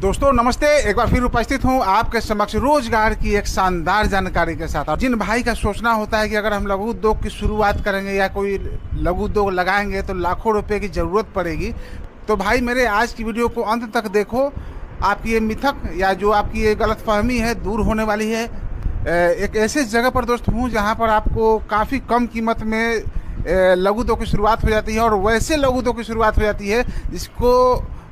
दोस्तों नमस्ते, एक बार फिर उपस्थित हूँ आपके समक्ष रोजगार की एक शानदार जानकारी के साथ। और जिन भाई का सोचना होता है कि अगर हम लघु उद्योग की शुरुआत करेंगे या कोई लघु उद्योग लगाएंगे तो लाखों रुपए की ज़रूरत पड़ेगी, तो भाई मेरे आज की वीडियो को अंत तक देखो। आपकी ये मिथक या जो आपकी ये गलतफहमी है दूर होने वाली है। एक ऐसे जगह पर दोस्त हूँ जहाँ पर आपको काफ़ी कम कीमत में लघु उद्योग की शुरुआत हो जाती है, और वैसे लघु उद्योग की शुरुआत हो जाती है जिसको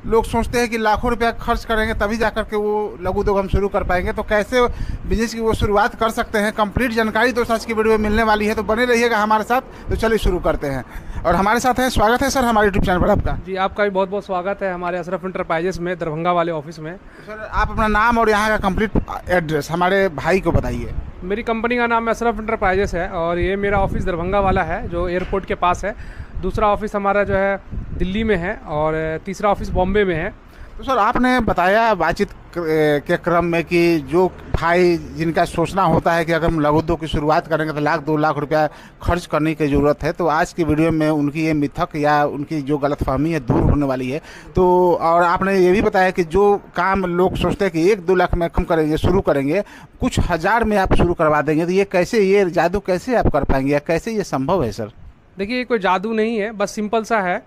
लोग सोचते हैं कि लाखों रुपया खर्च करेंगे तभी जाकर के वो लघु उद्योग हम शुरू कर पाएंगे। तो कैसे बिजनेस की वो शुरुआत कर सकते हैं, कंप्लीट जानकारी दोस्तों आज की वीडियो में मिलने वाली है, तो बने रहिएगा हमारे साथ। तो चलिए शुरू करते हैं। और हमारे साथ है, स्वागत है सर हमारे यूट्यूब चैनल पर आपका। जी, आपका भी बहुत बहुत स्वागत है हमारे अशरफ इंटरप्राइजेस में, दरभंगा वाले ऑफिस में। सर आप अपना नाम और यहाँ का कंप्लीट एड्रेस हमारे भाई को बताइए। मेरी कंपनी का नाम अशरफ इंटरप्राइजेस है और ये मेरा ऑफिस दरभंगा वाला है जो एयरपोर्ट के पास है। दूसरा ऑफिस हमारा जो है दिल्ली में है और तीसरा ऑफिस बॉम्बे में है। तो सर आपने बताया बातचीत के क्रम में कि जो भाई जिनका सोचना होता है कि अगर हम लघु उद्योग की शुरुआत करेंगे तो 1-2 लाख रुपया खर्च करने की ज़रूरत है, तो आज की वीडियो में उनकी ये मिथक या उनकी जो गलतफहमी है दूर होने वाली है। तो और आपने ये भी बताया कि जो काम लोग सोचते हैं कि 1-2 लाख में हम करेंगे, शुरू करेंगे, कुछ हज़ार में आप शुरू करवा देंगे, तो ये कैसे, ये जादू कैसे आप कर पाएंगे या कैसे ये संभव है सर? देखिए, ये कोई जादू नहीं है, बस सिंपल सा है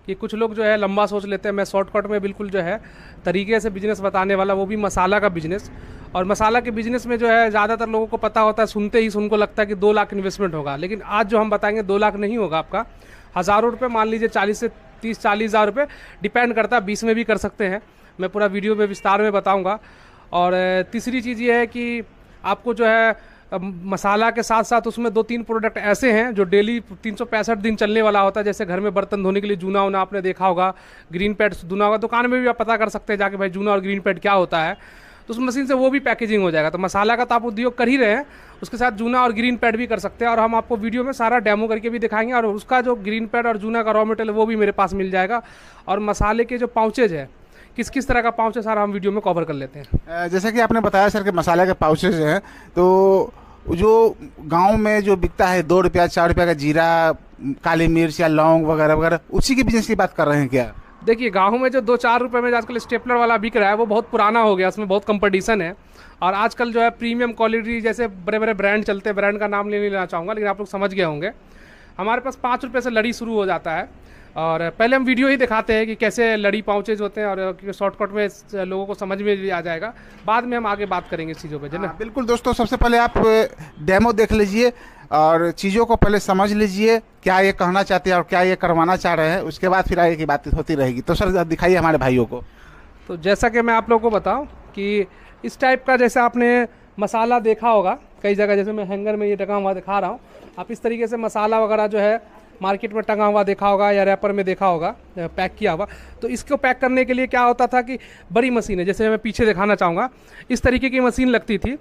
कि कुछ लोग जो है लंबा सोच लेते हैं। मैं शॉर्टकट में बिल्कुल जो है तरीके से बिज़नेस बताने वाला, वो भी मसाला का बिज़नेस। और मसाला के बिज़नेस में जो है ज़्यादातर लोगों को पता होता है, सुनते ही उनको लगता है कि 2 लाख इन्वेस्टमेंट होगा, लेकिन आज जो हम बताएंगे 2 लाख नहीं होगा आपका। हज़ारों रुपये, मान लीजिए 40 से 30-40 हज़ार रुपये, डिपेंड करता है, 20 में भी कर सकते हैं। मैं पूरा वीडियो में विस्तार में बताऊँगा। और तीसरी चीज़ ये है कि आपको जो है मसाला के साथ साथ उसमें 2-3 प्रोडक्ट ऐसे हैं जो डेली 365 दिन चलने वाला होता है। जैसे घर में बर्तन धोने के लिए जूना होना आपने देखा होगा, ग्रीन पैड धुना होगा, दुकान में भी आप पता कर सकते हैं जाके भाई जूना और ग्रीन पैड क्या होता है, तो उस मशीन से वो भी पैकेजिंग हो जाएगा। तो मसाला का तो आप उद्योग कर ही रहे हैं, उसके साथ जूना और ग्रीन पैड भी कर सकते हैं। और हम आपको वीडियो में सारा डेमो करके भी दिखाएंगे। और उसका जो ग्रीन पैड और जूना का रॉ मटेरियल वो भी मेरे पास मिल जाएगा। और मसाले के जो पाउचेज है, किस किस तरह का पाउच है सारा हम वीडियो में कवर कर लेते हैं। जैसे कि आपने बताया सर कि मसाले के पाउचेज हैं, तो जो गांव में जो बिकता है 2 रुपया 4 रुपया का जीरा, काली मिर्च या लौंग वगैरह वगैरह, उसी के बिजनेस की बात कर रहे हैं क्या? देखिए, गाँव में जो 2-4 रुपये में आजकल स्टेपलर वाला बिक रहा है वो बहुत पुराना हो गया, उसमें बहुत कंपटीशन है। और आजकल जो है प्रीमियम क्वालिटी जैसे बड़े बड़े ब्रांड चलते हैं, ब्रांड का नाम नहीं लेना चाहूँगा लेकिन आप लोग समझ गए होंगे। हमारे पास 5 रुपये से लड़ी शुरू हो जाता है। और पहले हम वीडियो ही दिखाते हैं कि कैसे लड़ी पाउचेज होते हैं, और शॉर्टकट में लोगों को समझ में भी आ जाएगा। बाद में हम आगे बात करेंगे इस चीज़ों पे, है ना? बिल्कुल दोस्तों, सबसे पहले आप डेमो देख लीजिए और चीज़ों को पहले समझ लीजिए, क्या ये कहना चाहते हैं और क्या ये करवाना चाह रहे हैं, उसके बाद फिर आगे की बात होती रहेगी। तो सर दिखाइए हमारे भाइयों को। तो जैसा कि मैं आप लोगों को बताऊँ कि इस टाइप का जैसे आपने मसाला देखा होगा कई जगह, जैसे मैं हैंगर में ये टंगा हुआ दिखा रहा हूँ, आप इस तरीके से मसाला वगैरह जो है मार्केट में टंगा हुआ देखा होगा या रैपर में देखा होगा पैक किया हुआ। तो इसको पैक करने के लिए क्या होता था कि बड़ी मशीन है, जैसे मैं पीछे दिखाना चाहूँगा, इस तरीके की मशीन लगती थी।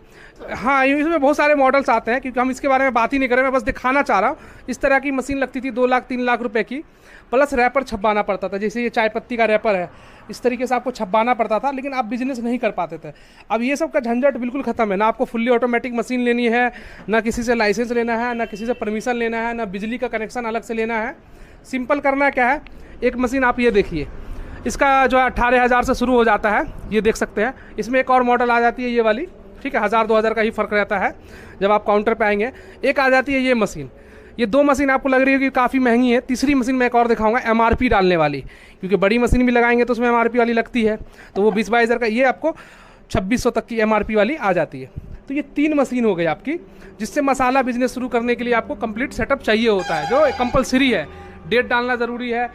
हाँ, इसमें बहुत सारे मॉडल्स आते हैं, क्योंकि हम इसके बारे में बात ही नहीं करें, मैं बस दिखाना चाह रहा हूँ। इस तरह की मशीन लगती थी 2 लाख 3 लाख रुपए की, प्लस रैपर छपवाना पड़ता था। जैसे ये चाय पत्ती का रैपर है, इस तरीके से आपको छपवाना पड़ता था, लेकिन आप बिजनेस नहीं कर पाते थे। अब ये सब का झंझट बिल्कुल खत्म है। ना आपको फुल्ली ऑटोमेटिक मशीन लेनी है, ना किसी से लाइसेंस लेना है, ना किसी से परमिशन लेना है, ना बिजली का कनेक्शन अलग से लेना है। सिंपल करना क्या है, एक मशीन आप ये देखिए, इसका जो है 18,000 से शुरू हो जाता है, ये देख सकते हैं। इसमें एक और मॉडल आ जाती है ये वाली, ठीक है, 1000-2000 का ही फ़र्क रहता है जब आप काउंटर पे आएंगे। एक आ जाती है ये मशीन। ये 2 मशीन आपको लग रही है कि काफ़ी महंगी है। तीसरी मशीन मैं एक और दिखाऊंगा MRP डालने वाली, क्योंकि बड़ी मशीन भी लगाएंगे तो उसमें MRP वाली लगती है, तो वो 20-22 हज़ार का, ये आपको 2600 तक की MRP वाली आ जाती है। तो ये 3 मशीन हो गई आपकी, जिससे मसाला बिजनेस शुरू करने के लिए आपको कंप्लीट सेटअप चाहिए होता है, जो कंपलसरी है। डेट डालना ज़रूरी है,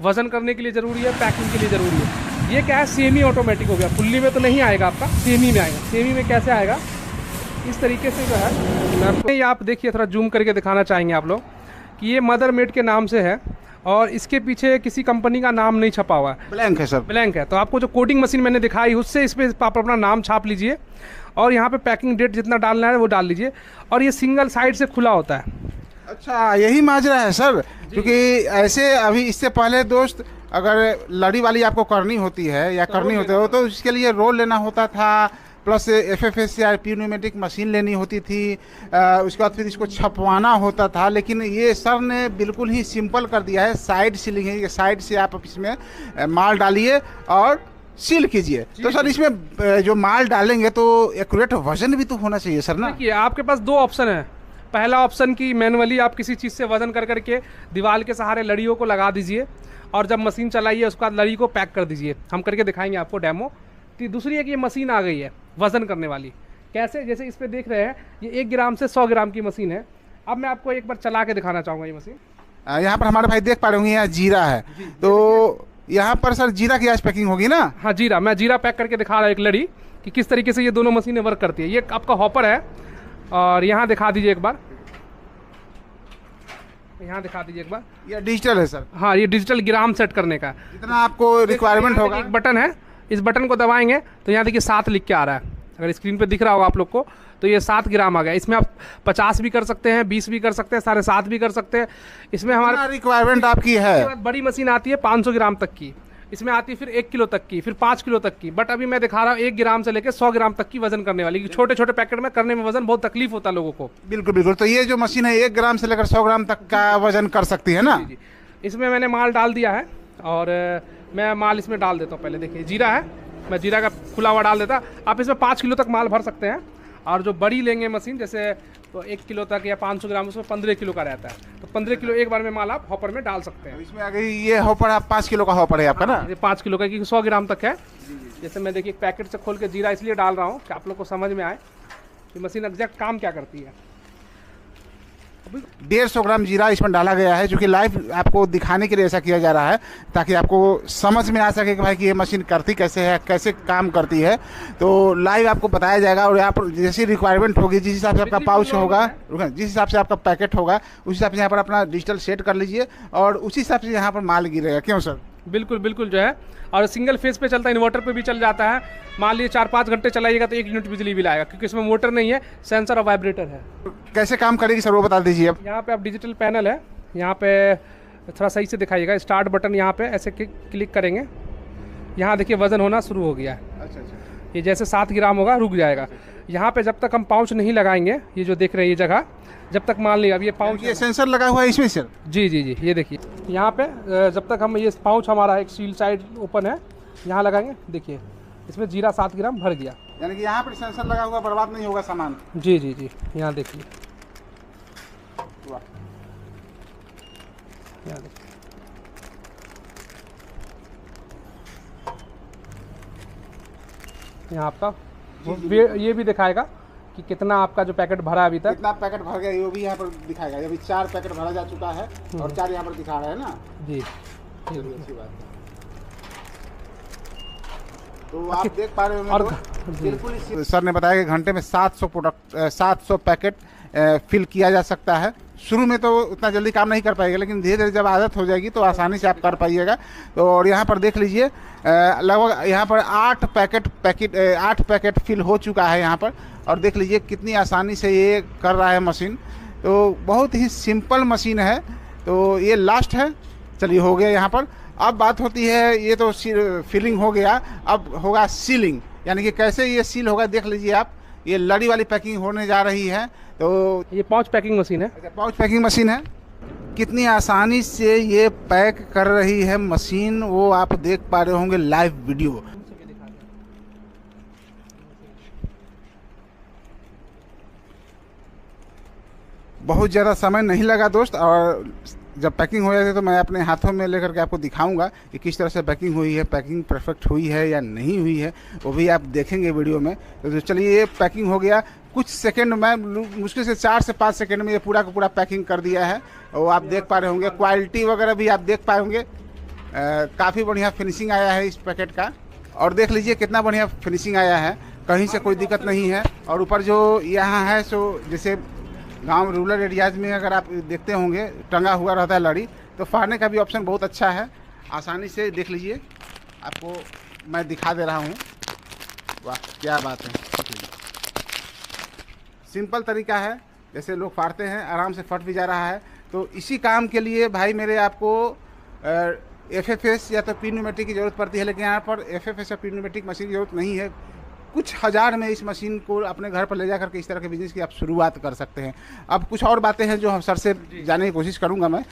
वजन करने के लिए ज़रूरी है, पैकिंग के लिए ज़रूरी है। ये क्या है, सेमी ऑटोमेटिक हो गया, फुल्ली में तो नहीं आएगा आपका, सेमी में आएगा। सेमी में कैसे आएगा, इस तरीके से जो है मैं आपको, ये आप देखिए, थोड़ा जूम करके दिखाना चाहेंगे आप लोग कि ये मदर मेड के नाम से है और इसके पीछे किसी कंपनी का नाम नहीं छपा हुआ है, ब्लैंक है सर, ब्लैंक है। तो आपको जो कोडिंग मशीन मैंने दिखाई, उससे इस पर आप अपना नाम छाप लीजिए और यहाँ पे पैकिंग डेट जितना डालना है वो डाल लीजिए। और ये सिंगल साइड से खुला होता है। अच्छा, यही माजरा है सर, क्योंकि ऐसे अभी इससे पहले दोस्त अगर लड़ी वाली आपको करनी होती है या करनी होती है तो इसके लिए रोल लेना होता था, प्लस FFS या प्यूमेटिक मशीन लेनी होती थी, उसके बाद फिर इसको छपवाना होता था। लेकिन ये सर ने बिल्कुल ही सिंपल कर दिया है, साइड सीलिंग है, ये साइड से आप इसमें माल डालिए और सील कीजिए। तो सर इसमें जो माल डालेंगे तो एक्यूरेट वजन भी तो होना चाहिए सर ना। देखिए आपके पास दो ऑप्शन है। पहला ऑप्शन की मैनुअली आप किसी चीज़ से वजन कर करके दीवार के सहारे लड़ियों को लगा दीजिए और जब मशीन चलाइए उसके बाद लड़ी को पैक कर दीजिए। हम करके दिखाएंगे आपको डेमो। तो दूसरी है कि ये मशीन आ गई है वजन करने वाली। कैसे, जैसे इस पर देख रहे हैं ये 1 ग्राम से 100 ग्राम की मशीन है। अब मैं आपको एक बार चला के दिखाना चाहूँगा ये मशीन। यहाँ पर हमारे भाई देख पा रहे होंगे यहाँ जीरा है, तो यहाँ पर सर जीरा की आज पैकिंग होगी ना। हाँ जीरा, मैं जीरा पैक करके दिखा रहा हूँ एक लड़ी कि किस तरीके से ये दोनों मशीनें वर्क करती है। ये आपका हॉपर है और यहाँ दिखा दीजिए एक बार, यहाँ दिखा दीजिए एक बार। ये डिजिटल है सर। हाँ ये डिजिटल ग्राम सेट करने का जितना आपको रिक्वायरमेंट होगा। एक बटन है, इस बटन को दबाएंगे तो यहाँ देखिए 7 लिख के आ रहा है। अगर स्क्रीन पे दिख रहा होगा आप लोग को तो ये 7 ग्राम आ गया। इसमें आप 50 भी कर सकते हैं, 20 भी कर सकते हैं, 7.5 भी कर सकते हैं। इसमें हमारे रिक्वायरमेंट आपकी है। बड़ी मशीन आती है 500 ग्राम तक की, इसमें आती है फिर 1 किलो तक की, फिर 5 किलो तक की। बट अभी मैं दिखा रहा हूँ 1 ग्राम से लेकर 100 ग्राम तक की वजन करने वाली, क्योंकि छोटे छोटे पैकेट में करने में वजन बहुत तकलीफ होता है लोगों को। बिल्कुल बिल्कुल। तो ये जो मशीन है 1 ग्राम से लेकर 100 ग्राम तक का वजन कर सकती है ना। जी। इसमें मैंने माल डाल दिया है और मैं माल इसमें डाल देता हूँ। पहले देखिए जीरा है, मैं जीरा का खुला हुआ डाल देता। आप इसमें 5 किलो तक माल भर सकते हैं। और जो बड़ी लेंगे मशीन जैसे तो 1 किलो तक या 500 ग्राम, उसमें 15 किलो का रहता है, तो 15 किलो एक बार में माल आप हॉपर में डाल सकते हैं। इसमें आ गई ये हॉपर, आप 5 किलो का हॉपर है आपका ना। ये 5 किलो का, क्योंकि 100 ग्राम तक है। जैसे मैं देखिए एक पैकेट से खोल के जीरा इसलिए डाल रहा हूँ कि आप लोग को समझ में आए कि मशीन एग्जैक्ट काम क्या करती है। 150 ग्राम जीरा इसमें डाला गया है, जो कि लाइव आपको दिखाने के लिए ऐसा किया जा रहा है ताकि आपको समझ में आ सके कि भाई कि ये मशीन करती कैसे है, कैसे काम करती है। तो लाइव आपको बताया जाएगा और यहाँ पर जैसी रिक्वायरमेंट होगी, जिस हिसाब से आपका पाउच होगा, जिस हिसाब से आपका पैकेट होगा, उस हिसाब से यहाँ पर अपना डिजिटल सेट कर लीजिए और उसी हिसाब से यहाँ पर माल गिरेगा। क्यों सर? बिल्कुल बिल्कुल जो है, और सिंगल फेज पे चलता है, इन्वर्टर पे भी चल जाता है। मान लीजिए 4-5 घंटे चलाइएगा तो 1 यूनिट बिजली बिल आएगा, क्योंकि इसमें मोटर नहीं है, सेंसर और वाइब्रेटर है। कैसे काम करेगी सर वो बता दीजिए। अब यहाँ पे आप डिजिटल पैनल है, यहाँ पे थोड़ा सही से दिखाइएगा। स्टार्ट बटन यहाँ पे ऐसे क्लिक करेंगे, यहाँ देखिए वजन होना शुरू हो गया है। अच्छा। ये जैसे 7 ग्राम होगा रुक जाएगा। यहाँ पे जब तक हम पाउच नहीं लगाएंगे, ये जो देख रहे हैं ये जगह, जब तक माल नहीं, अब ये पाउच, ये सेंसर लगा हुआ है इसमें सर। जी जी जी, ये देखिए यहाँ पे जब तक हम, ये पाउच हमारा एक सील साइड ओपन है, यहाँ लगाएंगे, देखिए इसमें जीरा 7 ग्राम भर गया। यानी कि यहाँ पर सेंसर लगा हुआ, बर्बाद नहीं होगा सामान। जी जी जी, यहाँ देखिए, यहाँ देखिए, यहाँ आपका ये भी दिखाएगा कि कितना आपका जो पैकेट भरा है अभी तक, कितना पैकेट भर गया ये भी यहाँ पर दिखाएगा। अभी 4 पैकेट भरा जा चुका है और 4 यहाँ पर दिखा रहा है ना। जी, अच्छी बात है। तो आप देख पा रहे हो बिल्कुल। सर ने बताया कि घंटे में 700 पैकेट फिल किया जा सकता है। शुरू में तो उतना जल्दी काम नहीं कर पाएगा, लेकिन धीरे धीरे जब आदत हो जाएगी तो आसानी से आप कर पाइएगा। तो और यहाँ पर देख लीजिए लगभग यहाँ पर 8 पैकेट फिल हो चुका है यहाँ पर। और देख लीजिए कितनी आसानी से ये कर रहा है मशीन। तो बहुत ही सिंपल मशीन है। तो ये लास्ट है, चलिए हो गया यहाँ पर। अब बात होती है, ये तो फिलिंग हो गया, अब होगा सीलिंग। यानी कि कैसे ये सील होगा देख लीजिए आप। ये लड़ी वाली पैकिंग होने जा रही है। तो ये पाउच पैकिंग मशीन है। पाउच पैकिंग मशीन है। कितनी आसानी से ये पैक कर रही है मशीन, वो आप देख पा रहे होंगे लाइव वीडियो। बहुत ज़्यादा समय नहीं लगा दोस्त, और जब पैकिंग हो जाती है तो मैं अपने हाथों में लेकर के आपको दिखाऊंगा कि किस तरह से पैकिंग हुई है, पैकिंग परफेक्ट हुई है या नहीं हुई है, वो भी आप देखेंगे वीडियो में। तो चलिए ये पैकिंग हो गया, कुछ सेकंड में, मुश्किल से 4 से 5 सेकंड में ये पूरा का पूरा पैकिंग कर दिया है। और आप देख पा रहे होंगे क्वालिटी वगैरह भी आप देख पाए होंगे। काफ़ी बढ़िया फिनिशिंग आया है इस पैकेट का। और देख लीजिए कितना बढ़िया फिनिशिंग आया है, कहीं से कोई दिक्कत नहीं है। और ऊपर जो यहाँ है सो जैसे गांव रूरल एरियाज़ में अगर आप देखते होंगे टंगा हुआ रहता है लड़ी, तो फाड़ने का भी ऑप्शन बहुत अच्छा है। आसानी से देख लीजिए, आपको मैं दिखा दे रहा हूँ। वाह क्या बात है, सिंपल तरीका है, जैसे लोग फाड़ते हैं आराम से फट भी जा रहा है। तो इसी काम के लिए भाई मेरे आपको FFS या तो पीन्यूमेटिक की ज़रूरत पड़ती है, लेकिन यहाँ पर FFS या पीन्यूमेटिक मशीन की ज़रूरत नहीं है। कुछ हज़ार में इस मशीन को अपने घर पर ले जा करके इस तरह के बिजनेस की आप शुरुआत कर सकते हैं। अब कुछ और बातें हैं जो हम सर से जानने की कोशिश करूंगा मैं।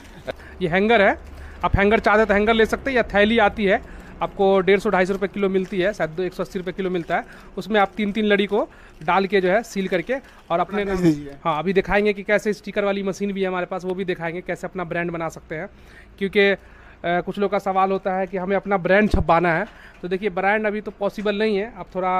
ये हैंगर है, आप हैंगर चाहते तो हैंगर ले सकते हैं, या थैली आती है आपको 150-250 रुपये किलो मिलती है, शायद 180 रुपये किलो मिलता है। उसमें आप 3-3 लड़ी को डाल के जो है सील करके और अपने नाम, हाँ अभी दिखाएंगे कि कैसे स्टिकर वाली मशीन भी है हमारे पास, वो भी दिखाएंगे कैसे अपना ब्रांड बना सकते हैं। क्योंकि कुछ लोग का सवाल होता है कि हमें अपना ब्रांड छपवाना है, तो देखिए ब्रांड अभी तो पॉसिबल नहीं है, आप थोड़ा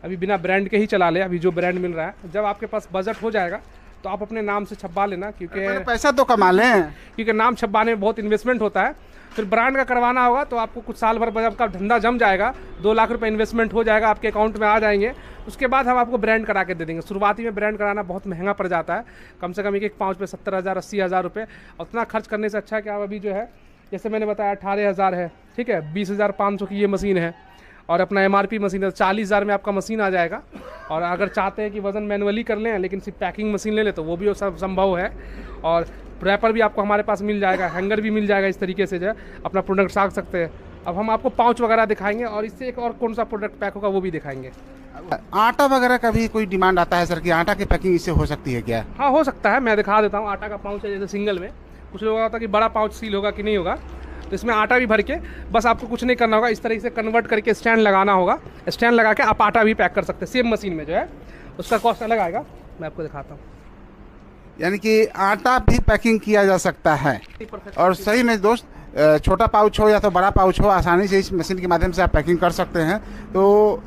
अभी बिना ब्रांड के ही चला ले अभी जो ब्रांड मिल रहा है। जब आपके पास बजट हो जाएगा तो आप अपने नाम से छपवा लेना, क्योंकि पैसा तो कमा लें, क्योंकि नाम छपवाने में बहुत इन्वेस्टमेंट होता है। फिर ब्रांड का करवाना होगा तो आपको कुछ साल भर जब का धंधा जम जाएगा, 2 लाख रुपए इन्वेस्टमेंट हो जाएगा, आपके अकाउंट में आ जाएंगे, उसके बाद हम आपको ब्रांड करा के दे देंगे। शुरुआती में ब्रांड कराना बहुत महंगा पड़ जाता है, कम से कम एक पाउच पे 70,000 80,000 रुपये। उतना खर्च करने से अच्छा है कि आप अभी जो है जैसे मैंने बताया 18,000 है, ठीक है, 20,500 की ये मशीन है और अपना MRP मशीन है, 40,000 में आपका मशीन आ जाएगा। और अगर चाहते हैं कि वज़न मैनुअली कर लें लेकिन सिर्फ पैकिंग मशीन ले लें तो वो भी सब संभव है। और रैपर भी आपको हमारे पास मिल जाएगा, हैंगर भी मिल जाएगा, इस तरीके से जो है अपना प्रोडक्ट साख सकते हैं। अब हम आपको पाउच वगैरह दिखाएंगे और इससे एक और कौन सा प्रोडक्ट पैक होगा वो भी दिखाएंगे। आटा वगैरह का भी कोई डिमांड आता है सर कि आटा की पैकिंग इससे हो सकती है क्या? हाँ हो सकता है, मैं दिखा देता हूँ। आटा का पाउच है जैसे सिंगल में, कुछ लोगों का होता है कि बड़ा पाउच सील होगा कि नहीं होगा, तो इसमें आटा भी भर के बस आपको कुछ नहीं करना होगा, इस तरीके से कन्वर्ट करके स्टैंड लगाना होगा। स्टैंड लगा के आप आटा भी पैक कर सकते हैं सेम मशीन में जो है, उसका कॉस्ट अलग आएगा, मैं आपको दिखाता हूँ। यानी कि आटा भी पैकिंग किया जा सकता है। और सही में दोस्त, छोटा पाउच हो या तो बड़ा पाउच हो, आसानी से इस मशीन के माध्यम से आप पैकिंग कर सकते हैं। तो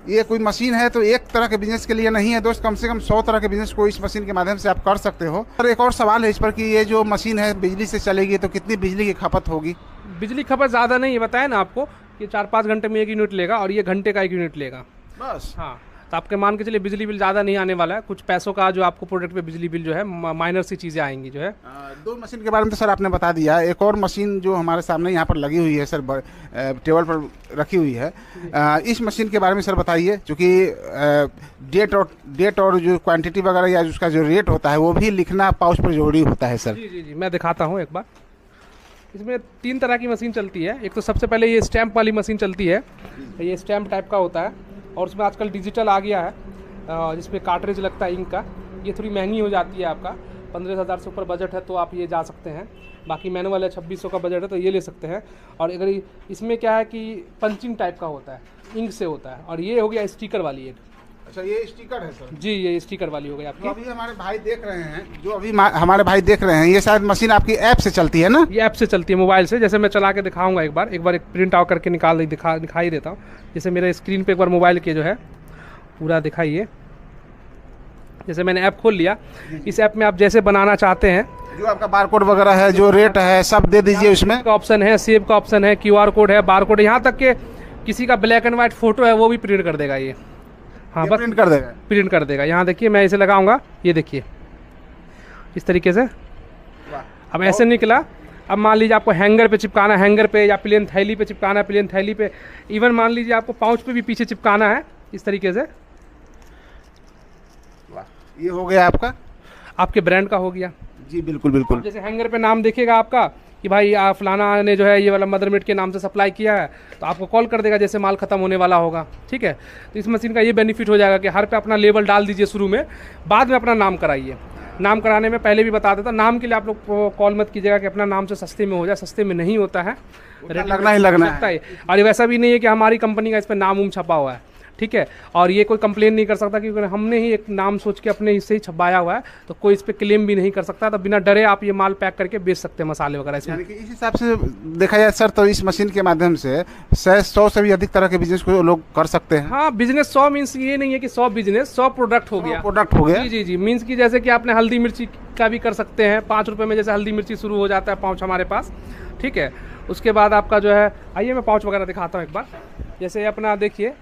ये कोई मशीन है तो एक तरह के बिजनेस के लिए नहीं है दोस्त, कम से कम 100 तरह के बिजनेस को इस मशीन के माध्यम से आप कर सकते हो। और एक और सवाल है इस पर कि ये जो मशीन है बिजली से चलेगी तो कितनी बिजली की खपत होगी? बिजली खपत ज़्यादा नहीं है, बताया ना आपको कि 4-5 घंटे में 1 यूनिट लेगा और ये घंटे का 1 यूनिट लेगा बस। हाँ, तो आपके मान के चलिए बिजली बिल ज़्यादा नहीं आने वाला है, कुछ पैसों का जो आपको प्रोडक्ट पे बिजली बिल जो है माइनर सी चीज़ें आएंगी जो है। 2 मशीन के बारे में तो सर आपने बता दिया। एक और मशीन जो हमारे सामने यहाँ पर लगी हुई है सर, टेबल पर रखी हुई है, इस मशीन के बारे में सर बताइए, क्योंकि डेट और जो क्वांटिटी वगैरह या उसका जो रेट होता है वो भी लिखना पाउच पर जरूरी होता है सर। जी जी जी, मैं दिखाता हूँ एक बार। इसमें 3 तरह की मशीन चलती है। एक तो सबसे पहले ये स्टैंप वाली मशीन चलती है, ये स्टैंप टाइप का होता है और उसमें आजकल डिजिटल आ गया है, जिसमें कार्ट्रिज लगता है इंक का। ये थोड़ी महंगी हो जाती है, आपका 15,000 से ऊपर बजट है तो आप ये जा सकते हैं। बाकी मैनुअल है 2600 का बजट है तो ये ले सकते हैं। और अगर इसमें क्या है कि पंचिंग टाइप का होता है, इंक से होता है। और ये हो गया स्टिकर वाली एक। अच्छा, ये स्टिकर है सर? जी, ये स्टिकर वाली हो गई आपकी। तो अभी हमारे भाई देख रहे हैं, जो अभी हमारे भाई देख रहे हैं, ये शायद मशीन आपकी ऐप से चलती है ना? ये ऐप से चलती है, मोबाइल से। जैसे मैं चला के दिखाऊंगा एक बार एक प्रिंट आउट करके दिखाई देता हूँ। जैसे मेरे स्क्रीन पे एक बार मोबाइल के जो है पूरा दिखाइए। जैसे मैंने ऐप खोल लिया, इस ऐप में आप जैसे बनाना चाहते हैं, जो आपका बारकोड वगैरह है, जो रेट है, सब दे दीजिए। उसमें का ऑप्शन है, सेव का ऑप्शन है, QR कोड है, बार कोड, यहाँ तक के किसी का ब्लैक एंड व्हाइट फोटो है वो भी प्रिंट कर देगा ये। हाँ, बस प्रिंट कर देगा। यहाँ देखिए, मैं इसे लगाऊंगा, ये देखिए इस तरीके से। अब ऐसे निकला। अब मान लीजिए आपको हैंगर पे चिपकाना है, हैंगर पे, या प्लेन थैली पे चिपकाना है, प्लेन थैली पे, इवन मान लीजिए आपको पाउच पे भी पीछे चिपकाना है, इस तरीके से। ये हो गया आपका, आपके ब्रांड का हो गया। जी बिल्कुल बिल्कुल। जैसे हैंगर पे नाम देखिएगा आपका कि भाई फलाना ने जो है ये वाला मदरमेड के नाम से सप्लाई किया है, तो आपको कॉल कर देगा जैसे माल खत्म होने वाला होगा। ठीक है, तो इस मशीन का ये बेनिफिट हो जाएगा कि हर पे अपना लेबल डाल दीजिए शुरू में, बाद में अपना नाम कराइए। नाम कराने में पहले भी बता देता, नाम के लिए आप लोग कॉल मत कीजिएगा कि अपना नाम से सस्ते में हो जाए, सस्ते में नहीं होता है, रेट लगना ही लगना है। और वैसा भी नहीं है कि हमारी कंपनी का इस पर नाम छपा हुआ है। ठीक है, और ये कोई कंप्लेन नहीं कर सकता क्योंकि हमने ही एक नाम सोच के अपने हिस्से ही छपाया हुआ है, तो कोई इस पे क्लेम भी नहीं कर सकता। तो बिना डरे आप ये माल पैक करके बेच सकते हैं, मसाले वगैरह इसमें। यानी कि इस हिसाब से देखा जाए सर, तो इस मशीन के माध्यम से 100 से भी अधिक तरह के बिजनेस को लोग कर सकते हैं। हाँ, बिजनेस 100 मीन्स ये नहीं है कि 100 बिजनेस, 100 प्रोडक्ट हो गया। प्रोडक्ट हो गया, जी जी जी। मीन्स की जैसे कि आपने हल्दी मिर्ची का भी कर सकते हैं, 5 रुपये में जैसे हल्दी मिर्ची शुरू हो जाता है पाउच हमारे पास। ठीक है, उसके बाद आपका जो है, आइए मैं पाउच वगैरह दिखाता हूँ एक बार। जैसे अपना देखिए,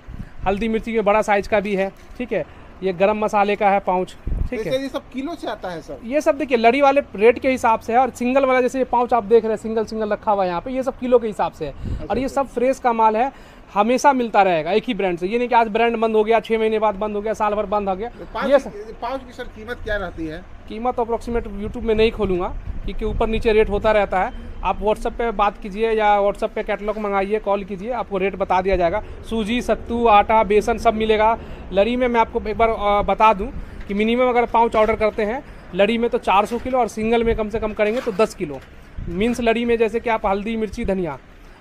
हल्दी मिर्ची के बड़ा साइज का भी है। ठीक है, ये गरम मसाले का है पाउच। ठीक है, ये सब किलो से आता है सर? ये सब देखिए लड़ी वाले रेट के हिसाब से है, और सिंगल वाला जैसे ये पाउच आप देख रहे हैं सिंगल सिंगल रखा हुआ है यहाँ पे, ये सब किलो के हिसाब से है। और ये सब फ्रेश का माल है, हमेशा मिलता रहेगा एक ही ब्रांड से। ये नहीं कि आज ब्रांड बंद हो गया, 6 महीने बाद बंद हो गया, साल भर बंद हो गया। ये पाउच की सर कीमत क्या रहती है? कीमत अप्रोक्सीमेट यूट्यूब में नहीं खोलूँगा क्योंकि ऊपर नीचे रेट होता रहता है। आप व्हाट्सएप पे बात कीजिए या व्हाट्सएप पे कैटलॉग मंगाइए, कॉल कीजिए, आपको रेट बता दिया जाएगा। सूजी, सत्तू, आटा, बेसन सब मिलेगा। लड़ी में मैं आपको एक बार बता दूं कि मिनिमम अगर पाउच ऑर्डर करते हैं लड़ी में तो 400 किलो, और सिंगल में कम से कम करेंगे तो 10 किलो। मीन्स लड़ी में जैसे कि आप हल्दी, मिर्ची, धनिया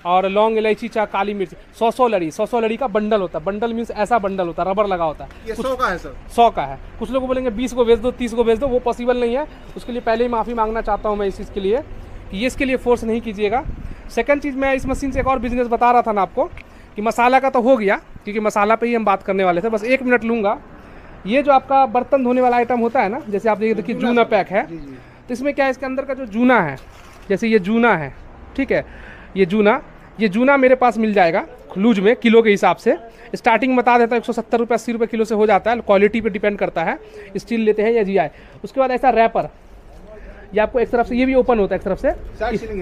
और लौंग, इलायची, चा, काली मिर्च, 100 लड़ी का बंडल होता है। बंडल मीन्स ऐसा बंडल होता है, रबर लगा होता है। ये 100 का है सर? 100 का है। कुछ लोग बोलेंगे 20 को बेच दो, 30 को बेच दो, वो पॉसिबल नहीं है। उसके लिए पहले ही माफ़ी मांगना चाहता हूँ मैं इस चीज़ के लिए कि ये इसके लिए फोर्स नहीं कीजिएगा। सेकंड चीज़, मैं इस मशीन से एक और बिजनेस बता रहा था ना आपको कि मसाला का तो हो गया, क्योंकि मसाला पे ही हम बात करने वाले थे। बस 1 मिनट लूँगा। ये जो आपका बर्तन धोने वाला आइटम होता है ना, जैसे आप देखिए जूना पैक है, तो इसमें क्या है, इसके अंदर का जो जूना है, जैसे ये जूना है, ठीक है, ये जूना मेरे पास मिल जाएगा लूज में किलो के हिसाब से। स्टार्टिंग बता देता है 170 रुपये 80 रुपये किलो से हो जाता है, क्वालिटी पे डिपेंड करता है, स्टील लेते हैं या जीआई। उसके बाद ऐसा रैपर, ये आपको एक तरफ से, ये भी ओपन होता है एक तरफ से,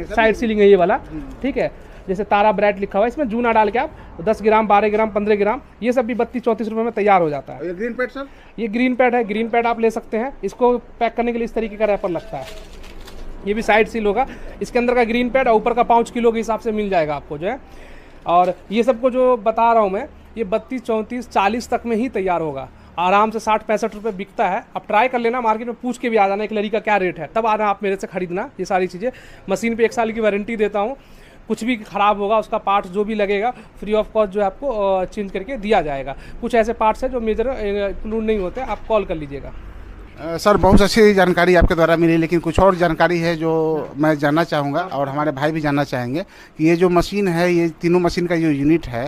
साइड सीलिंग है ये वाला, ठीक है। जैसे तारा ब्रांड लिखा हुआ है, इसमें जूना डाल के आप 10 ग्राम, 12 ग्राम, 15 ग्राम, ये सब भी 32-34 रुपये में तैयार हो जाता है। ये ग्रीन पैड सर? ये ग्रीन पैड है, ग्रीन पैड आप ले सकते हैं। इसको पैक करने के लिए इस तरीके का रैपर लगता है, ये भी साइड सील होगा। इसके अंदर का ग्रीन पैड और ऊपर का 5 किलो के हिसाब से मिल जाएगा आपको जो है। और ये सबको जो बता रहा हूँ मैं, ये 32, 34, 40 तक में ही तैयार होगा। आराम से 60-65 रुपये बिकता है। आप ट्राई कर लेना, मार्केट में पूछ के भी आ जाना एक लड़ी का क्या रेट है, तब आना आप मेरे से खरीदना ये सारी चीज़ें। मशीन पे 1 साल की वारंटी देता हूँ। कुछ भी ख़राब होगा, उसका पार्ट्स जो भी लगेगा फ्री ऑफ कॉस्ट जो है आपको चेंज करके दिया जाएगा। कुछ ऐसे पार्ट्स हैं जो मेजर इंक्लूड नहीं होते, आप कॉल कर लीजिएगा। सर बहुत अच्छी जानकारी आपके द्वारा मिली, लेकिन कुछ और जानकारी है जो मैं जानना चाहूँगा और हमारे भाई भी जानना चाहेंगे कि ये जो मशीन है, ये तीनों मशीन का जो यूनिट है,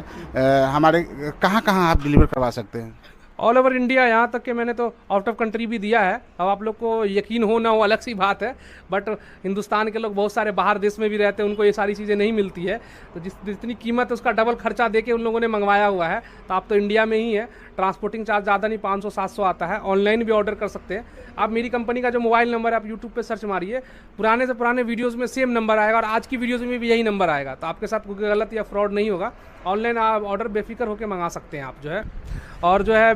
हमारे कहाँ आप डिलीवर करवा सकते हैं? ऑल ओवर इंडिया, यहाँ तक कि मैंने तो आउट ऑफ कंट्री भी दिया है। अब आप लोग को यकीन हो ना हो अलग सी बात है, बट हिंदुस्तान के लोग बहुत सारे बाहर देश में भी रहते हैं, उनको ये सारी चीज़ें नहीं मिलती है। तो जितनी कीमत है उसका डबल खर्चा देके उन लोगों ने मंगवाया हुआ है। तो आप तो इंडिया में ही है, ट्रांसपोर्टिंग चार्ज ज़्यादा नहीं, 500-700 आता है। ऑनलाइन भी ऑर्डर कर सकते हैं आप। मेरी कंपनी का जो मोबाइल नंबर है, आप यूट्यूब पे सर्च मारिए, पुराने से पुराने वीडियोज़ में सेम नंबर आएगा और आज की वीडियोज़ में भी यही नंबर आएगा। तो आपके साथ कोई गलत या फ्रॉड नहीं होगा। ऑनलाइन आप ऑर्डर बेफिक्र होकर मंगा सकते हैं आप जो है। और जो है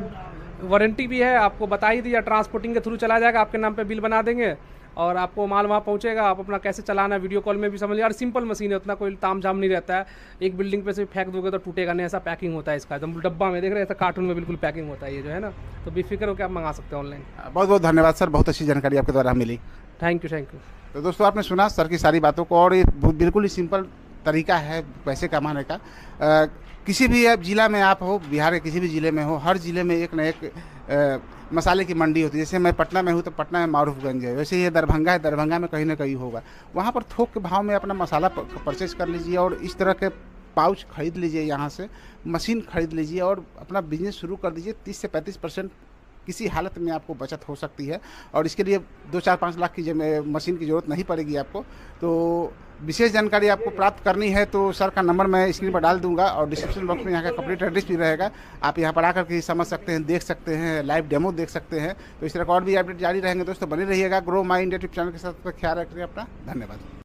वारंटी भी है, आपको बता ही दिया, ट्रांसपोर्टिंग के थ्रू चला जाएगा, आपके नाम पे बिल बना देंगे और आपको माल वहाँ पहुँचेगा। आप अपना कैसे चलाना है वीडियो कॉल में भी समझ लिया। और सिंपल मशीन है, उतना कोई ताम झाम नहीं रहता है। एक बिल्डिंग पे से फेंक दोगे तो टूटेगा नहीं, ऐसा पैकिंग होता है इसका। एकदम डब्बा में देख रहे हैं, ऐसा कार्टून में बिल्कुल पैकिंग होता है ये जो है ना। तो बेफिक्र होकर आप मंगा सकते हैं ऑनलाइन। बहुत बहुत धन्यवाद सर, बहुत अच्छी जानकारी आपके द्वारा मिली। Thank you. तो दोस्तों, आपने सुना सर की सारी बातों को, और ये बिल्कुल ही सिंपल तरीका है पैसे कमाने का। किसी भी ज़िला में आप हो, बिहार के किसी भी ज़िले में हो, हर ज़िले में एक न एक मसाले की मंडी होती है। जैसे मैं पटना में हूँ तो पटना में मारूफगंज है, वैसे ये दरभंगा है, दरभंगा में कहीं ना कहीं होगा। वहाँ पर थोक के भाव में अपना मसाला परचेज कर लीजिए और इस तरह के पाउच खरीद लीजिए, यहाँ से मशीन खरीद लीजिए और अपना बिजनेस शुरू कर दीजिए। 30 से 35% किसी हालत में आपको बचत हो सकती है और इसके लिए 2-4-5 लाख की मशीन की ज़रूरत नहीं पड़ेगी आपको। तो विशेष जानकारी आपको प्राप्त करनी है तो सर का नंबर मैं स्क्रीन पर डाल दूंगा और डिस्क्रिप्शन बॉक्स में यहाँ का कंप्लीट एड्रेस भी रहेगा। आप यहाँ पर आकर के समझ सकते हैं, देख सकते हैं, लाइव डेमो देख सकते हैं। तो इस तरह का और भी अपडेट जारी रहेंगे दोस्तों, बने रहिएगा। Grow my India YouTube channel के साथ ख्याल रखिए अपना। धन्यवाद।